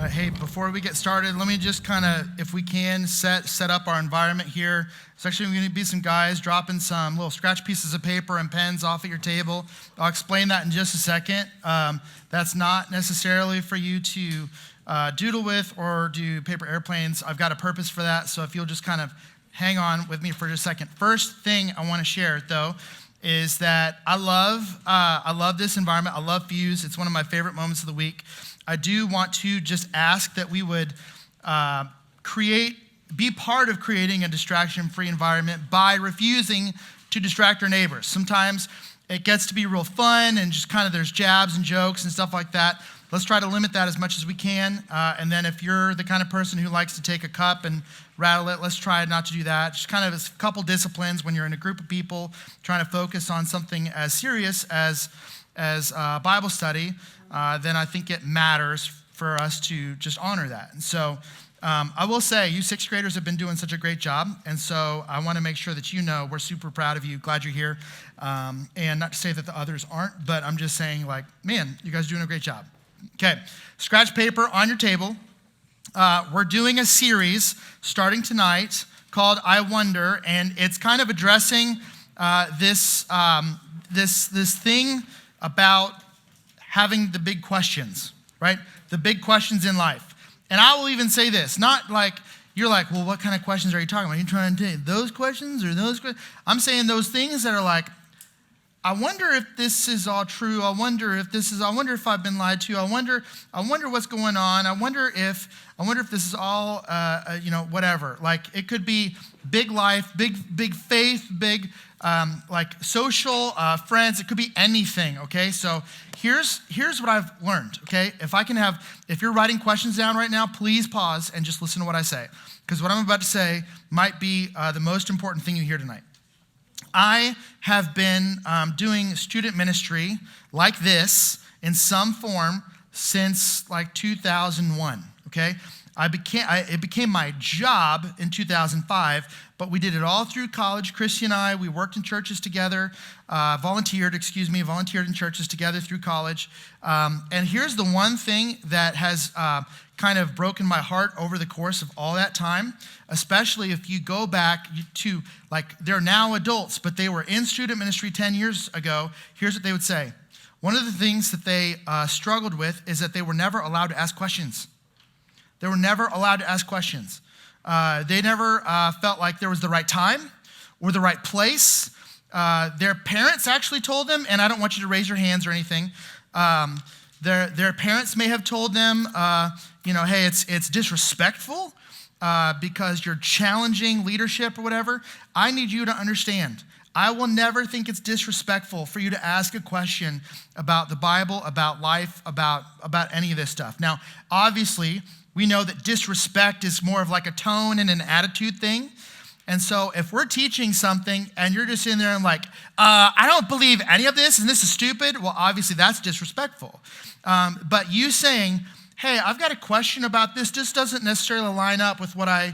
Right, hey, before we get started, let me just kind of, if we can, set up our environment here. There's actually going to be some guys dropping some little scratch pieces of paper and pens off at your table. I'll explain that in just a second. That's not necessarily for you to doodle with or do paper airplanes. I've got a purpose for that, so if you'll just kind of hang on with me for just a second. First thing I want to share, though, is that I love this environment. I love Fuse. It's one of my favorite moments of the week. I do want to just ask that we would be part of creating a distraction-free environment by refusing to distract our neighbors. Sometimes it gets to be real fun and just kind of there's jabs and jokes and stuff like that. Let's try to limit that as much as we can. And then if you're the kind of person who likes to take a cup and rattle it, let's try not to do that. Just kind of a couple disciplines when you're in a group of people trying to focus on something as serious as Bible study, then I think it matters for us to just honor that. And so I will say, you sixth graders have been doing such a great job, and so I want to make sure that you know we're super proud of you, glad you're here, and not to say that the others aren't, but I'm just saying, like, man, you guys are doing a great job. Okay, scratch paper on your table. We're doing a series starting tonight called I Wonder, and it's kind of addressing this thing about having the big questions, right? The big questions in life. And I will even say this, not like, you're like, well, what kind of questions are you talking about? Are you trying to take those questions or those questions? I'm saying those things that are like, I wonder if this is all true. I wonder if I've been lied to. I wonder what's going on. I wonder if this is all, whatever. Like, it could be big life, big faith, big, like social friends. It could be anything, okay? So here's what I've learned, okay? If you're writing questions down right now, please pause and just listen to what I say. Because what I'm about to say might be the most important thing you hear tonight. I have been doing student ministry like this in some form since like 2001, okay? It became my job in 2005, but we did it all through college. Christy and I, we worked in churches together, volunteered in churches together through college. And here's the one thing that has kind of broken my heart over the course of all that time, especially if you go back to, like, they're now adults, but they were in student ministry 10 years ago. Here's what they would say. One of the things that they struggled with is that they were never allowed to ask questions. They were never allowed to ask questions. They never felt like there was the right time or the right place. Their parents actually told them, and I don't want you to raise your hands or anything, their parents may have told them, hey, it's disrespectful because you're challenging leadership or whatever. I need you to understand, I will never think it's disrespectful for you to ask a question about the Bible, about life, about any of this stuff. Now, obviously, we know that disrespect is more of like a tone and an attitude thing. And so if we're teaching something and you're just in there and like, I don't believe any of this and this is stupid, well, obviously that's disrespectful. But you saying, hey, I've got a question about this, just doesn't necessarily line up with what I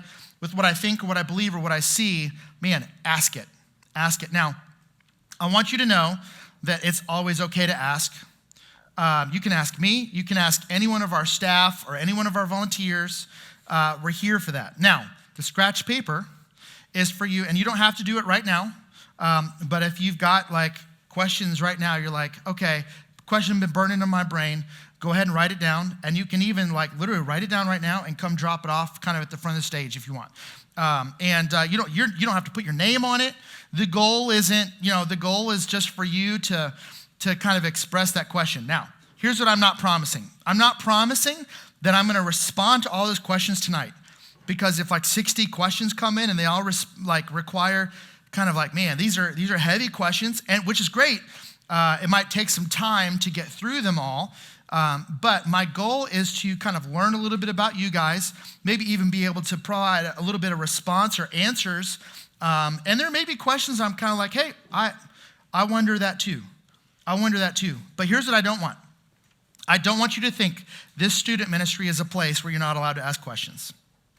think or what I believe or what I see, man, ask it. Ask it. Now, I want you to know that it's always okay to ask. You can ask me, you can ask any one of our staff or any one of our volunteers. We're here for that. Now, the scratch paper is for you, and you don't have to do it right now, but if you've got like questions right now, you're like, okay, question been burning in my brain, go ahead and write it down, and you can even like literally write it down right now and come drop it off kind of at the front of the stage if you want. You don't have to put your name on it. The goal is just for you to kind of express that question. Now, here's what I'm not promising. I'm not promising that I'm going to respond to all those questions tonight, because if like 60 questions come in and they all require kind of like, man, these are heavy questions, and which is great. It might take some time to get through them all, but my goal is to kind of learn a little bit about you guys, maybe even be able to provide a little bit of response or answers. And there may be questions I'm kind of like, hey, I wonder that too. But here's what I don't want. I don't want you to think this student ministry is a place where you're not allowed to ask questions.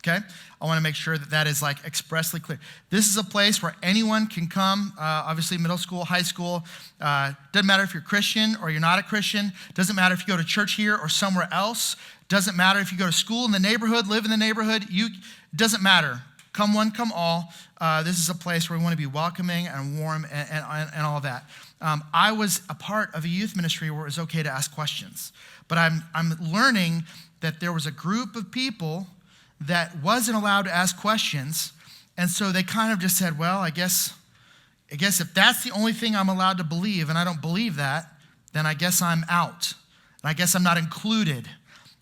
okay? I want to make sure that that is like expressly clear. This is a place where anyone can come, obviously middle school, high school. Doesn't matter if you're Christian or you're not a Christian. Doesn't matter if you go to church here or somewhere else. Doesn't matter if you go to school in the neighborhood, live in the neighborhood. Doesn't matter. Come one, come all. This is a place where we want to be welcoming and warm and all that. I was a part of a youth ministry where it was okay to ask questions. But I'm learning that there was a group of people that wasn't allowed to ask questions, and so they kind of just said, well, I guess if that's the only thing I'm allowed to believe, and I don't believe that, then I guess I'm out, and I guess I'm not included,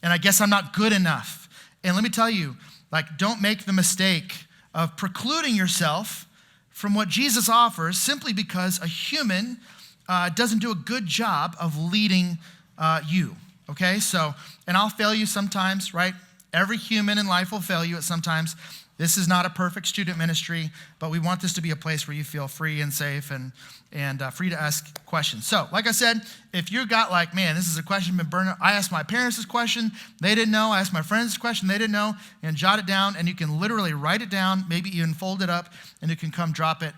and I guess I'm not good enough. And let me tell you, like, don't make the mistake of precluding yourself from what Jesus offers simply because a human doesn't do a good job of leading you, okay? So, and I'll fail you sometimes, right? Every human in life will fail you at sometimes. This is not a perfect student ministry, but we want this to be a place where you feel free and safe and free to ask questions. So, like I said, if you got like, man, this is a question been burned. I asked my parents this question, they didn't know. I asked my friends this question, they didn't know. And jot it down, and you can literally write it down, maybe even fold it up, and you can come drop it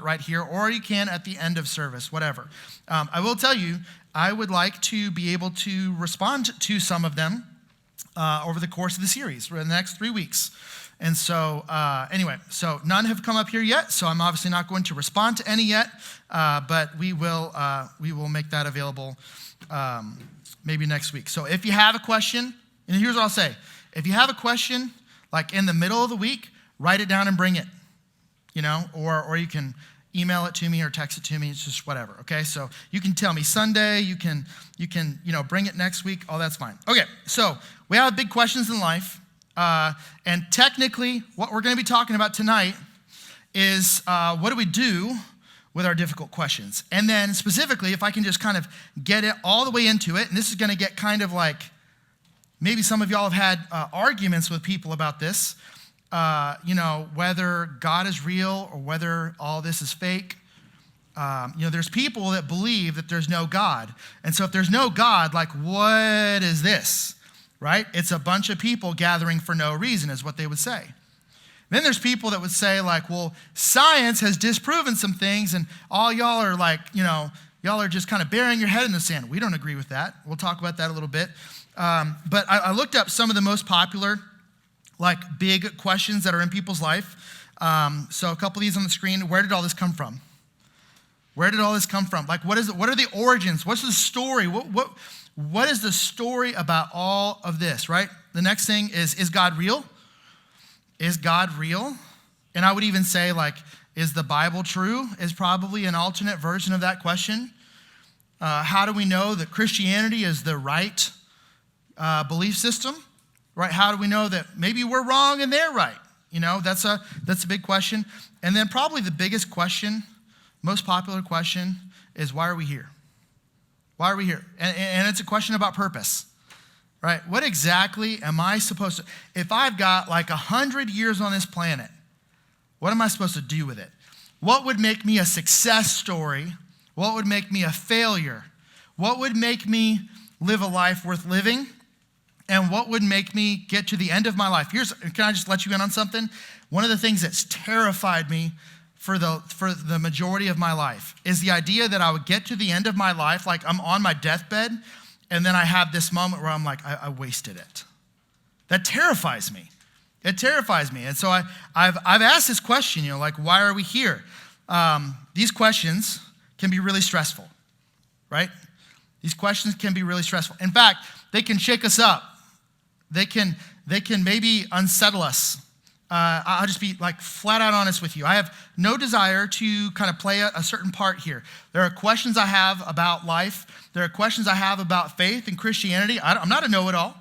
right here, or you can at the end of service, whatever. I will tell you, I would like to be able to respond to some of them over the course of the series, for the next 3 weeks. And so, anyway, so none have come up here yet, so I'm obviously not going to respond to any yet, but we will make that available maybe next week. So if you have a question, and here's what I'll say. If you have a question, like in the middle of the week, write it down and bring it, or you can email it to me or text it to me. It's just whatever, okay? So you can tell me Sunday, you can bring it next week. All that's fine. Okay, so we have big questions in life. And technically, what we're going to be talking about tonight is what do we do with our difficult questions? And then specifically, if I can just kind of get it all the way into it, and this is going to get kind of like, maybe some of y'all have had arguments with people about this, whether God is real or whether all this is fake. There's people that believe that there's no God. And so if there's no God, like, what is this? Right? It's a bunch of people gathering for no reason is what they would say. Then there's people that would say like, well, science has disproven some things and all y'all are like, y'all are just kind of burying your head in the sand. We don't agree with that. We'll talk about that a little bit. But I looked up some of the most popular like big questions that are in people's life. So a couple of these on the screen. Where did all this come from? Where did all this come from? Like, what are the origins? What's the story? What is the story about all of this, right? The next thing is God real? Is God real? And I would even say, like, is the Bible true? Is probably an alternate version of that question. How do we know that Christianity is the right belief system, right? How do we know that maybe we're wrong and they're right? That's a big question. And then probably the biggest question, most popular question, is why are we here? Why are we here? And it's a question about purpose, right? What exactly am I supposed to, if I've got like 100 years on this planet, what am I supposed to do with it? What would make me a success story? What would make me a failure? What would make me live a life worth living? And what would make me get to the end of my life? Can I just let you in on something? One of the things that's terrified me for the majority of my life is the idea that I would get to the end of my life, like I'm on my deathbed, and then I have this moment where I'm like, I wasted it. That terrifies me. It terrifies me. And so I've asked this question, like, why are we here? These questions can be really stressful, right? These questions can be really stressful. In fact, they can shake us up. They can maybe unsettle us. I'll just be like flat out honest with you. I have no desire to kind of play a certain part here. There are questions I have about life. There are questions I have about faith and Christianity. I'm not a know-it-all.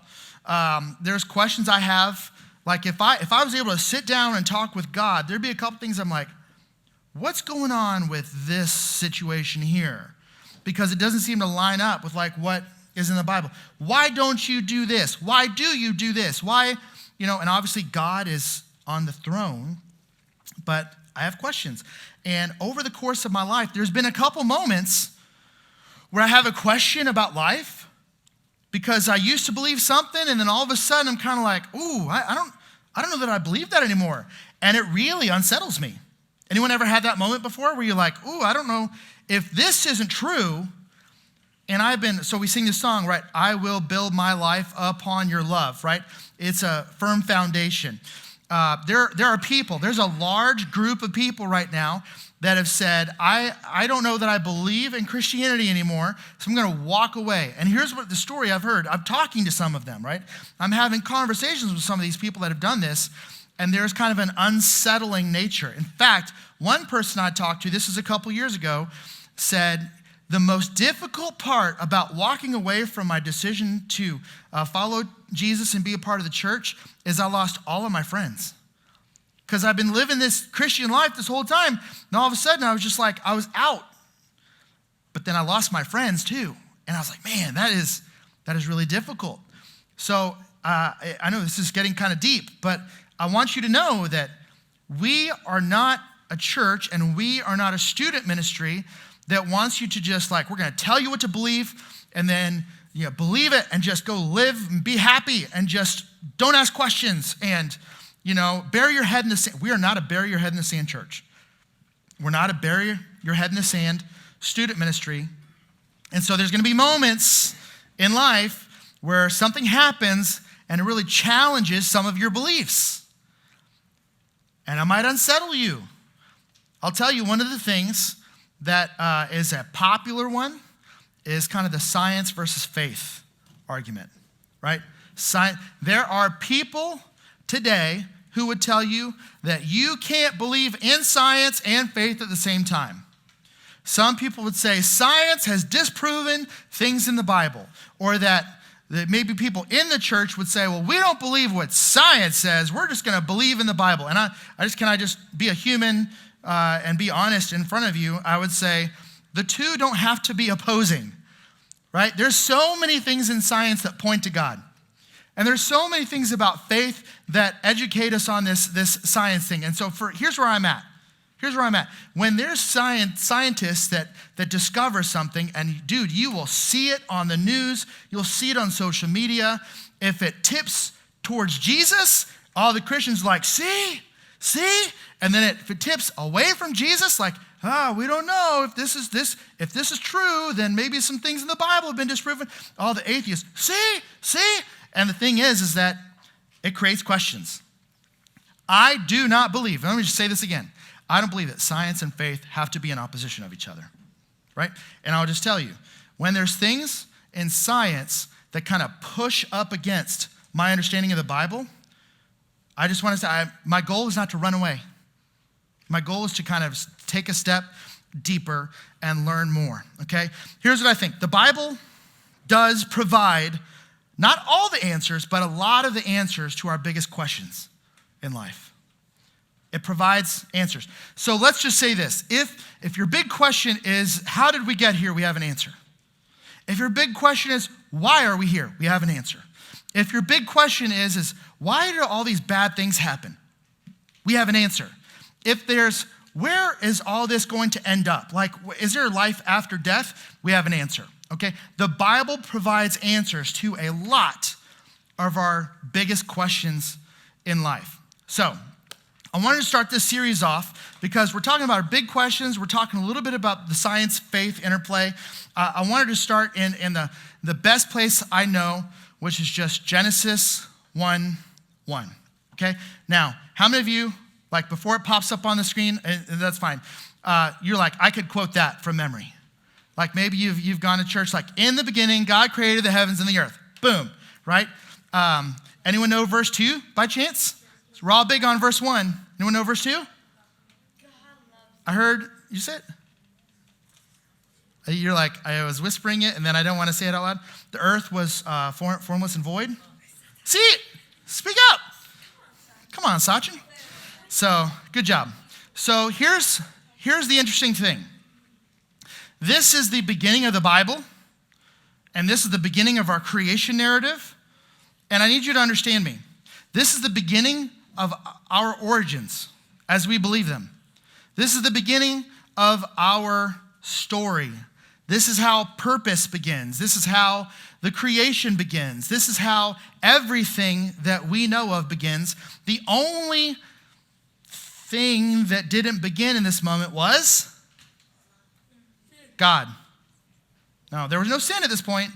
There's questions I have, like if I was able to sit down and talk with God, there'd be a couple things I'm like, what's going on with this situation here? Because it doesn't seem to line up with like what is in the Bible. Why don't you do this? Why do you do this? Why, and obviously God is on the throne, but I have questions. And over the course of my life, there's been a couple moments where I have a question about life because I used to believe something, and then all of a sudden I'm kind of like, ooh, I I don't know that I believe that anymore. And it really unsettles me. Anyone ever had that moment before where you're like, ooh, I don't know if this isn't true. And so we sing this song, right? I will build my life upon your love, right? It's a firm foundation. There are people, there's a large group of people right now that have said, I don't know that I believe in Christianity anymore, so I'm going to walk away. And here's what the story I've heard. I'm talking to some of them, right? I'm having conversations with some of these people that have done this, and there's kind of an unsettling nature. In fact, one person I talked to, this is a couple years ago, said, the most difficult part about walking away from my decision to follow Jesus and be a part of the church is I lost all of my friends. Because I've been living this Christian life this whole time, and all of a sudden I was just like, I was out. But then I lost my friends too. And I was like, man, that is really difficult. So I know this is getting kind of deep, but I want you to know that we are not a church and we are not a student ministry that wants you to just like, we're going to tell you what to believe and then believe it and just go live and be happy and just don't ask questions and, bury your head in the sand. We are not a bury your head in the sand church. We're not a bury your head in the sand student ministry. And so there's going to be moments in life where something happens and it really challenges some of your beliefs. And it might unsettle you. I'll tell you one of the things that is a popular one is kind of the science versus faith argument, right? There are people today who would tell you that you can't believe in science and faith at the same time. Some people would say science has disproven things in the Bible, or that maybe people in the church would say, well, we don't believe what science says. We're just going to believe in the Bible. And can I just be a human and be honest in front of you? I would say the two don't have to be opposing, right? There's so many things in science that point to God. And there's so many things about faith that educate us on this science thing. And so here's where I'm at. When there's scientists that discover something, and dude, you will see it on the news, you'll see it on social media. If it tips towards Jesus, all the Christians are like, see? And then if it tips away from Jesus, like, we don't know if this is true, then maybe some things in the Bible have been disproven. All the atheists, see? And the thing is that it creates questions. I do not believe, and let me just say this again, I don't believe that science and faith have to be in opposition of each other, right? And I'll just tell you, when there's things in science that kind of push up against my understanding of the Bible, I just want to say, my goal is not to run away. My goal is to kind of take a step deeper and learn more, okay? Here's what I think. The Bible does provide not all the answers, but a lot of the answers to our biggest questions in life. It provides answers. So let's just say this. If your big question is, how did we get here? We have an answer. If your big question is, why are we here? We have an answer. If your big question is why do all these bad things happen? We have an answer. If there's, where is all this going to end up? Like, is there life after death? We have an answer, okay? The Bible provides answers to a lot of our biggest questions in life. So, I wanted to start this series off because we're talking about our big questions. We're talking a little bit about the science-faith interplay. I wanted to start in the best place I know, which is just Genesis 1:1. Okay? Now, how many of you, like before it pops up on the screen, and that's fine, you're like, I could quote that from memory. Like maybe you've gone to church, like, in the beginning, God created the heavens and the earth. Boom, right? Anyone know verse 2 by chance? We're all big on verse 1. Anyone know verse 2? I heard, you said? You're like, I was whispering it, and then I don't want to say it out loud. The earth was formless and void. See? Speak up. Come on, Sachin. So, good job. So, here's the interesting thing. This is the beginning of the Bible, and this is the beginning of our creation narrative. And I need you to understand me. This is the beginning of our origins as we believe them. This is the beginning of our story. This is how purpose begins. This is how the creation begins. This is how everything that we know of begins. The only thing that didn't begin in this moment was God. No, there was no sin at this point.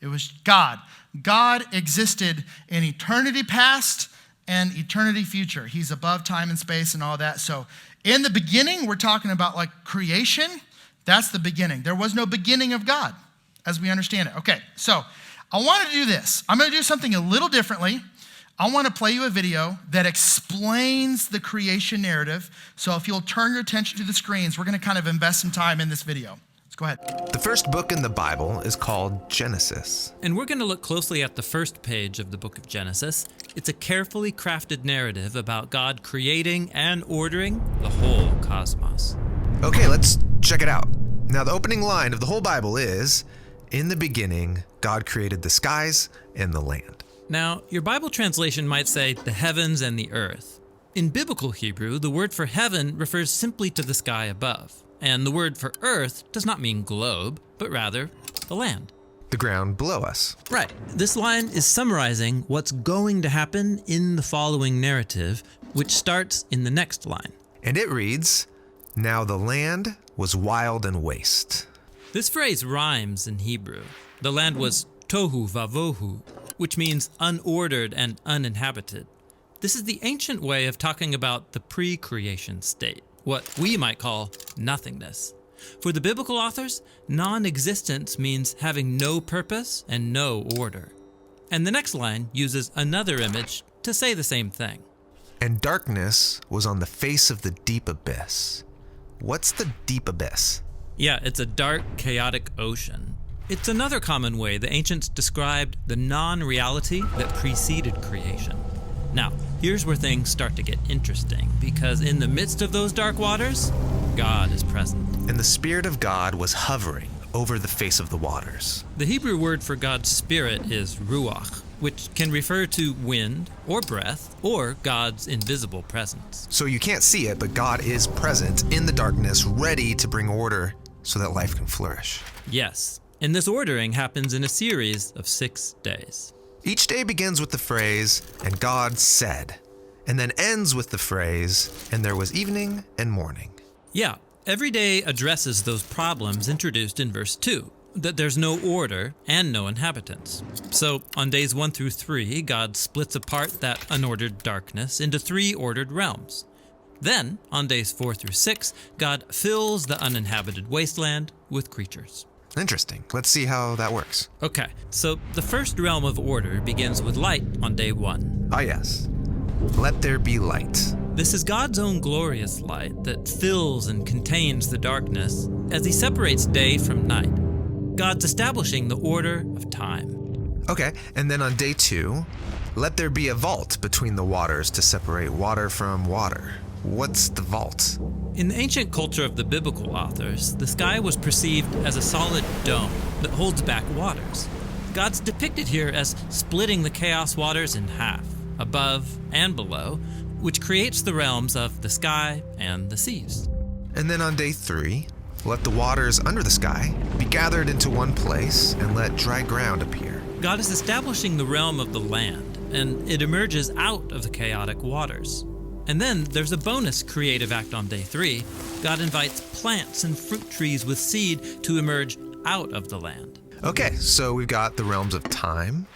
It was God. God existed in eternity past and eternity future. He's above time and space and all that. So in the beginning, we're talking about like creation. That's the beginning. There was no beginning of God as we understand it. Okay, so I want to do this. I'm going to do something a little differently. I want to play you a video that explains the creation narrative. So if you'll turn your attention to the screens, we're going to kind of invest some time in this video. Let's go ahead. The first book in the Bible is called Genesis. And we're going to look closely at the first page of the book of Genesis. It's a carefully crafted narrative about God creating and ordering the whole cosmos. Okay, let's check it out. Now, the opening line of the whole Bible is, "In the beginning, God created the skies and the land." Now, your Bible translation might say the heavens and the earth. In biblical Hebrew, the word for heaven refers simply to the sky above. And the word for earth does not mean globe, but rather the land. The ground below us. Right. This line is summarizing what's going to happen in the following narrative, which starts in the next line. And it reads, "Now the land was wild and waste." This phrase rhymes in Hebrew. The land was tohu vavohu, which means unordered and uninhabited. This is the ancient way of talking about the pre-creation state, what we might call nothingness. For the biblical authors, non-existence means having no purpose and no order. And the next line uses another image to say the same thing. "And darkness was on the face of the deep abyss." What's the deep abyss? Yeah, it's a dark, chaotic ocean. It's another common way the ancients described the non-reality that preceded creation. Now, here's where things start to get interesting, because in the midst of those dark waters, God is present. And the Spirit of God was hovering over the face of the waters. The Hebrew word for God's Spirit is ruach, which can refer to wind or breath or God's invisible presence. So you can't see it, but God is present in the darkness, ready to bring order so that life can flourish. Yes, and this ordering happens in a series of 6 days. Each day begins with the phrase, "And God said," and then ends with the phrase, "And there was evening and morning." Yeah, every day addresses those problems introduced in verse 2, that there's no order and no inhabitants. So on days 1 through 3, God splits apart that unordered darkness into 3 ordered realms. Then, on days 4 through 6, God fills the uninhabited wasteland with creatures. Interesting. Let's see how that works. Okay, so the first realm of order begins with light on day 1. Ah, yes. Let there be light. This is God's own glorious light that fills and contains the darkness as he separates day from night. God's establishing the order of time. Okay, and then on day 2, let there be a vault between the waters to separate water from water. What's the vault? In the ancient culture of the biblical authors, the sky was perceived as a solid dome that holds back waters. God's depicted here as splitting the chaos waters in half, above and below, which creates the realms of the sky and the seas. And then on day 3, let the waters under the sky be gathered into one place and let dry ground appear. God is establishing the realm of the land, and it emerges out of the chaotic waters. And then there's a bonus creative act on day 3. God invites plants and fruit trees with seed to emerge out of the land. Okay, so we've got the realms of time,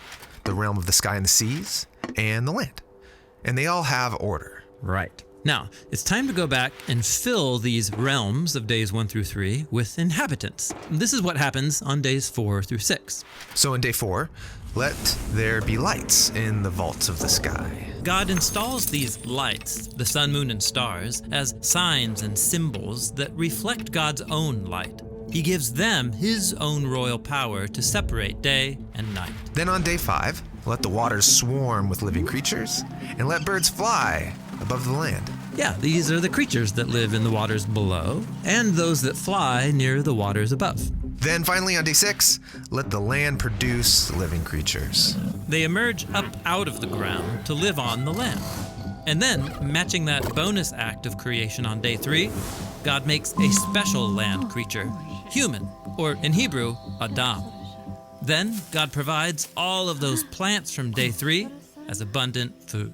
the realm of the sky and the seas, and the land. And they all have order. Right. Now, it's time to go back and fill these realms of days 1 through 3 with inhabitants. This is what happens on days 4 through 6. So in day 4, let there be lights in the vaults of the sky. God installs these lights, the sun, moon, and stars, as signs and symbols that reflect God's own light. He gives them his own royal power to separate day and night. Then on day 5, let the waters swarm with living creatures, and let birds fly above the land. Yeah, these are the creatures that live in the waters below, and those that fly near the waters above. Then finally on day 6, let the land produce living creatures. They emerge up out of the ground to live on the land. And then, matching that bonus act of creation on day 3, God makes a special land creature, human, or in Hebrew, Adam. Then God provides all of those plants from day 3 as abundant food.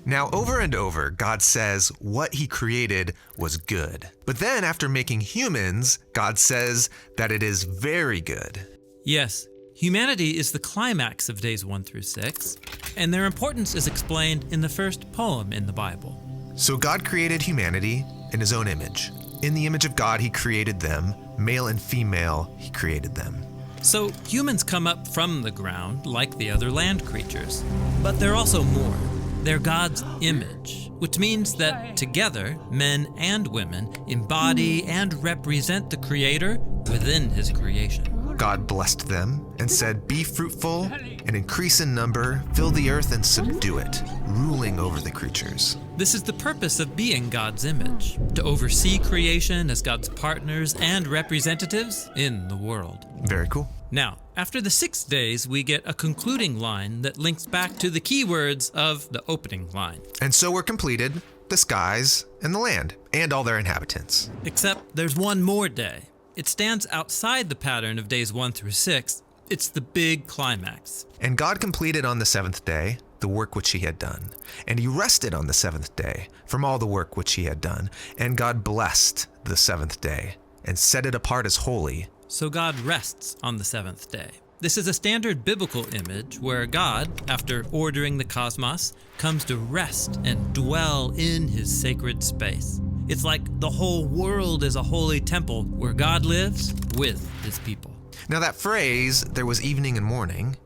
Now, over and over, God says what he created was good. But then after making humans, God says that it is very good. Yes, humanity is the climax of days 1 through 6, and their importance is explained in the first poem in the Bible. So God created humanity in his own image. In the image of God, he created them. Male and female, he created them. So humans come up from the ground like the other land creatures, but they're also more. They're God's image, which means that together, men and women embody and represent the Creator within his creation. God blessed them and said, "Be fruitful and increase in number, fill the earth and subdue it, ruling over the creatures." This is the purpose of being God's image, to oversee creation as God's partners and representatives in the world. Very cool. Now, after the 6 days, we get a concluding line that links back to the key words of the opening line. And so were completed the skies and the land and all their inhabitants. Except there's one more day. It stands outside the pattern of days 1 through 6. It's the big climax. And God completed on the seventh day the work which he had done. And he rested on the seventh day from all the work which he had done. And God blessed the seventh day and set it apart as holy. So God rests on the 7th day. This is a standard biblical image where God, after ordering the cosmos, comes to rest and dwell in his sacred space. It's like the whole world is a holy temple where God lives with his people. Now that phrase, "there was evening and morning,"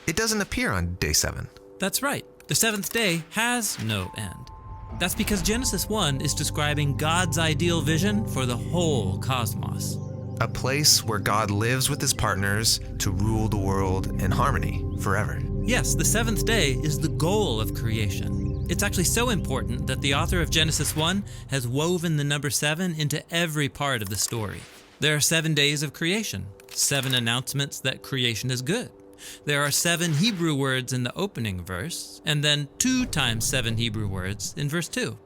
it doesn't appear on day 7. That's right. The 7th day has no end. That's because Genesis 1 is describing God's ideal vision for the whole cosmos. A place where God lives with his partners to rule the world in harmony forever. Yes, the 7th day is the goal of creation. It's actually so important that the author of Genesis 1 has woven the number 7 into every part of the story. There are 7 days of creation, 7 announcements that creation is good. There are 7 Hebrew words in the opening verse, and then 2 times 7 Hebrew words in verse 2.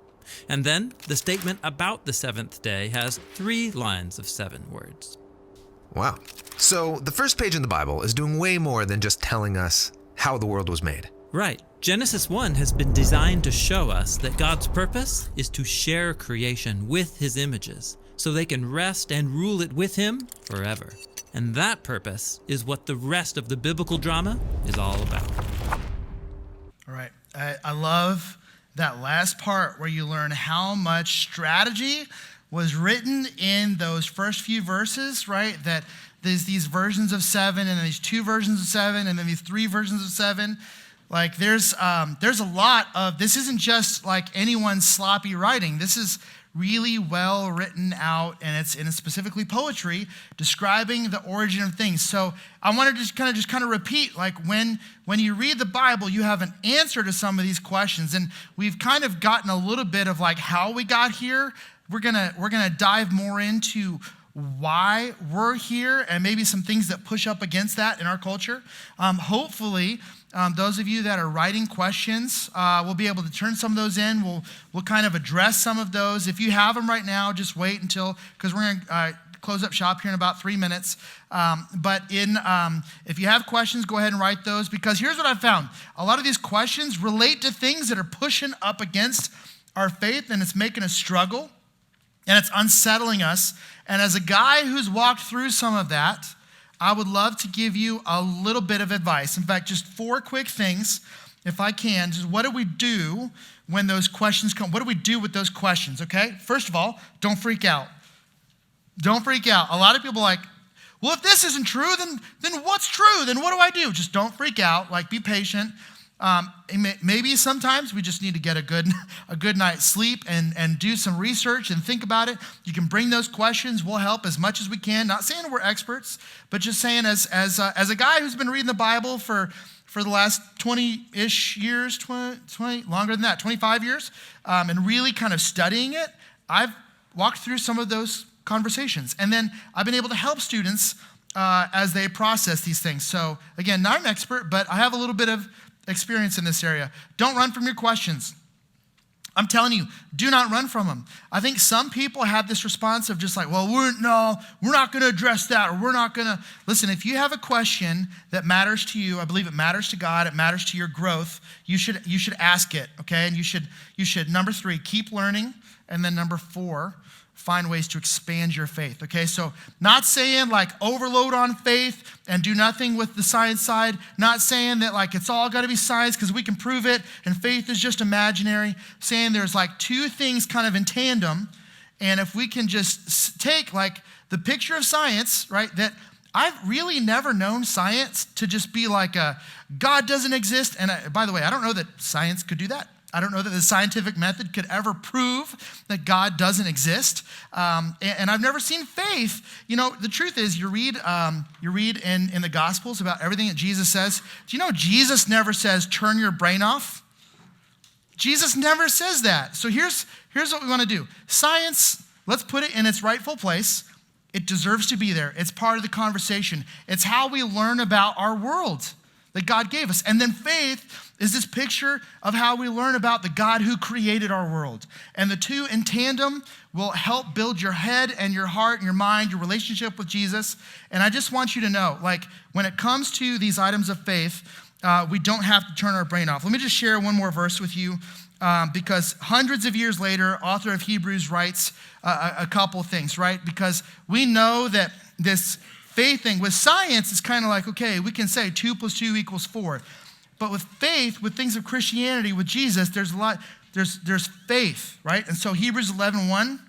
And then the statement about the 7th day has 3 lines of 7 words. Wow. So the first page in the Bible is doing way more than just telling us how the world was made. Right. Genesis 1 has been designed to show us that God's purpose is to share creation with his images, so they can rest and rule it with him forever. And that purpose is what the rest of the biblical drama is all about. All right. I love that last part where you learn how much strategy was written in those first few verses, right? That there's these versions of 7, and then these 2 versions of 7, and then these 3 versions of 7. Like there's a lot of, this isn't just like anyone's sloppy writing. This is really well written out, and it's specifically poetry describing the origin of things. So I want to just kind of repeat, like when you read the Bible, you have an answer to some of these questions, and we've kind of gotten a little bit of like how we got here. We're gonna dive more into why we're here and maybe some things that push up against that in our culture. Hopefully, those of you that are writing questions, we'll be able to turn some of those in. We'll kind of address some of those. If you have them right now, just wait until, because we're going to close up shop here in about 3 minutes. But if you have questions, go ahead and write those, because here's what I found. A lot of these questions relate to things that are pushing up against our faith, and it's making us struggle, and it's unsettling us. And as a guy who's walked through some of that, I would love to give you a little bit of advice. In fact, just 4 quick things, if I can. Just what do we do when those questions come? What do we do with those questions, okay? First of all, don't freak out. Don't freak out. A lot of people are like, well, if this isn't true, then what's true? Then what do I do? Just don't freak out. Like, be patient. Maybe sometimes we just need to get a good night's sleep and do some research and think about it. You can bring those questions. We'll help as much as we can. Not saying we're experts, but just saying as a guy who's been reading the Bible for the last 20-ish years, 20 longer than that, 25 years, and really kind of studying it, I've walked through some of those conversations. And then I've been able to help students as they process these things. So again, not an expert, but I have a little bit of experience in this area. Don't run from your questions. I'm telling you, do not run from them. I think some people have this response of just like, well, we're not going to address that, or we're not going to. Listen, if you have a question that matters to you, I believe it matters to God, it matters to your growth, you should ask it, okay? And you should, number 3, keep learning. And then number 4, find ways to expand your faith, okay? So not saying like overload on faith and do nothing with the science side, not saying that like it's all got to be science because we can prove it and faith is just imaginary, saying there's like 2 things kind of in tandem, and if we can just take like the picture of science, right, that I've really never known science to just be like God doesn't exist, and by the way, I don't know that science could do that. I don't know that the scientific method could ever prove that God doesn't exist. And I've never seen faith. You know, the truth is you read in the Gospels about everything that Jesus says. Do you know Jesus never says, turn your brain off? Jesus never says that. So here's what we want to do. Science, let's put it in its rightful place. It deserves to be there. It's part of the conversation. It's how we learn about our world that God gave us. And then faith is this picture of how we learn about the God who created our world. And the 2 in tandem will help build your head and your heart and your mind, your relationship with Jesus. And I just want you to know, like, when it comes to these items of faith, we don't have to turn our brain off. Let me just share one more verse with you, because hundreds of years later, author of Hebrews writes a couple things, right? Because we know that this faith thing with science is kind of like, okay, we can say 2 + 2 = 4. But with faith, with things of Christianity, with Jesus, there's a lot, there's faith, right? And so Hebrews 11:1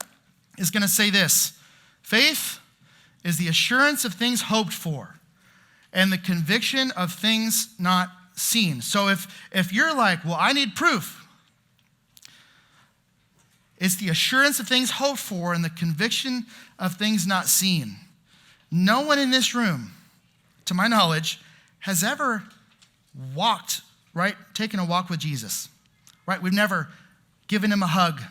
is going to say this: faith is the assurance of things hoped for and the conviction of things not seen. So if you're like, well, I need proof, it's the assurance of things hoped for and the conviction of things not seen. No one in this room, to my knowledge, has ever walked, right? Taken a walk with Jesus, right? We've never given him a hug,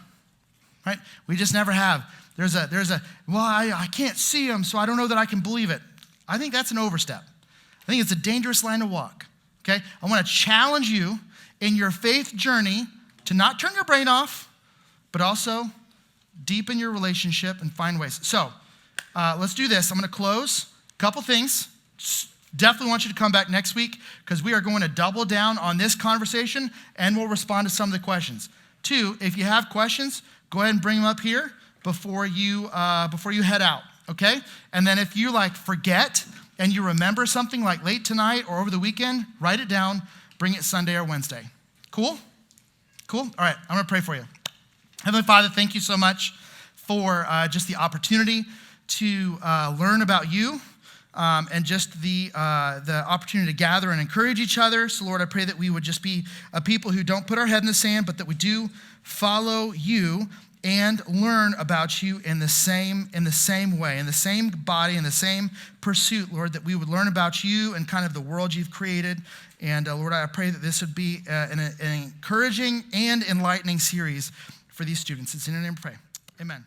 right? We just never have. There's a well, I can't see him, so I don't know that I can believe it. I think that's an overstep. I think it's a dangerous line to walk, okay? I want to challenge you in your faith journey to not turn your brain off, but also deepen your relationship and find ways. So let's do this. I'm going to close. A couple things. Definitely want you to come back next week because we are going to double down on this conversation and we'll respond to some of the questions. 2, if you have questions, go ahead and bring them up here before you head out, okay? And then if you like forget and you remember something like late tonight or over the weekend, write it down, bring it Sunday or Wednesday. Cool? Cool? All right, I'm going to pray for you. Heavenly Father, thank you so much for just the opportunity to learn about you. And just the opportunity to gather and encourage each other. So, Lord, I pray that we would just be a people who don't put our head in the sand, but that we do follow you and learn about you in the same way, in the same body, in the same pursuit, Lord, that we would learn about you and kind of the world you've created. And, Lord, I pray that this would be an encouraging and enlightening series for these students. It's in your name we pray. Amen.